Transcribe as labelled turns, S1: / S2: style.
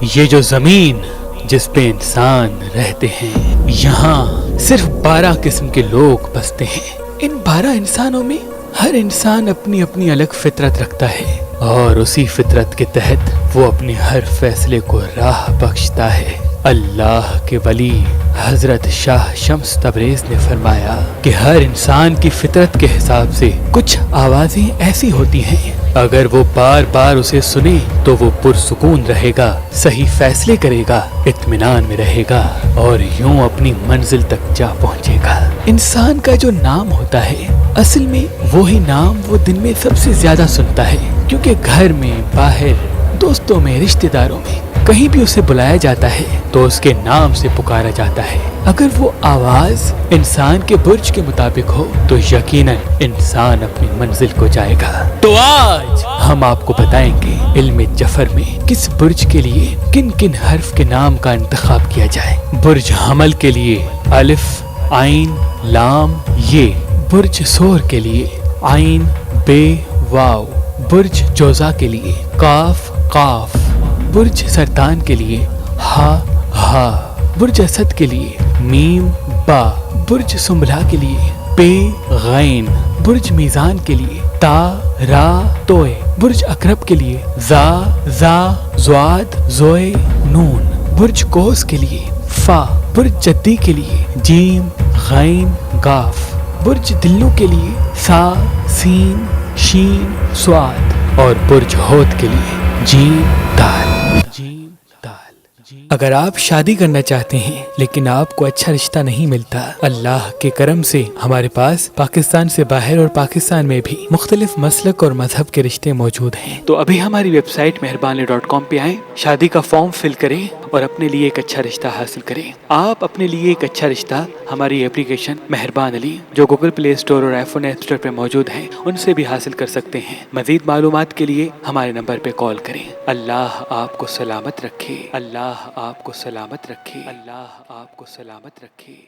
S1: یہ جو زمین جس پہ انسان رہتے ہیں، یہاں صرف 12 قسم کے لوگ بستے ہیں۔ ان 12 انسانوں میں ہر انسان اپنی اپنی الگ فطرت رکھتا ہے، اور اسی فطرت کے تحت وہ اپنے ہر فیصلے کو راہ بخشتا ہے۔ اللہ کے ولی حضرت شاہ شمس تبریز نے فرمایا کہ ہر انسان کی فطرت کے حساب سے کچھ آوازیں ایسی ہوتی ہیں، اگر وہ بار بار اسے سنے تو وہ پرسکون رہے گا، صحیح فیصلے کرے گا، اطمینان میں رہے گا اور یوں اپنی منزل تک جا پہنچے گا۔ انسان کا جو نام ہوتا ہے، اصل میں وہی نام وہ دن میں سب سے زیادہ سنتا ہے، کیونکہ گھر میں، باہر، دوستوں میں، رشتہ داروں میں کہیں بھی اسے بلایا جاتا ہے تو اس کے نام سے پکارا جاتا ہے۔ اگر وہ آواز انسان کے برج کے مطابق ہو تو یقیناً انسان اپنی منزل کو جائے گا۔ تو آج ہم آپ کو بتائیں گے علم جفر میں کس برج کے لیے کن کن حرف کے نام کا انتخاب کیا جائے۔ برج حمل کے لیے الف، عین، لام، یہ۔ برج سور کے لیے عین، بے، واو۔ برج جوزا کے لیے کاف، قاف۔ برج سرطان کے لیے ہا، ہا۔ برج اسد کے لیے میم، با۔ برج سنبلا کے لیے پے، غین۔ برج میزان کے لیے تا، را، توئے۔ برج عقرب کے لیے زا، زا، زواد، زوئے، نون۔ برج قوس کے لیے فا۔ برج جدی کے لیے جیم، غین، گاف۔ برج دلو کے لیے سا، سین، شین، سواد۔ اور برج حوت کے لیے جیم، دال۔ اگر آپ شادی کرنا چاہتے ہیں لیکن آپ کو اچھا رشتہ نہیں ملتا، اللہ کے کرم سے ہمارے پاس پاکستان سے باہر اور پاکستان میں بھی مختلف مسلک اور مذہب کے رشتے موجود ہیں، تو ابھی ہماری ویب سائٹ مہربانی.com پہ آئیں، شادی کا فارم فل کریں اور اپنے لیے ایک اچھا رشتہ حاصل کریں۔ آپ اپنے لیے ایک اچھا رشتہ ہماری اپلیکیشن مہربان علی جو گوگل پلے اسٹور اور آئی فون ایپ اسٹور پہ موجود ہے ان سے بھی حاصل کر سکتے ہیں۔ مزید معلومات کے لیے ہمارے نمبر پہ کال کریں۔ اللہ آپ کو سلامت رکھے، اللہ آپ کو سلامت رکھے، اللہ آپ کو سلامت رکھے۔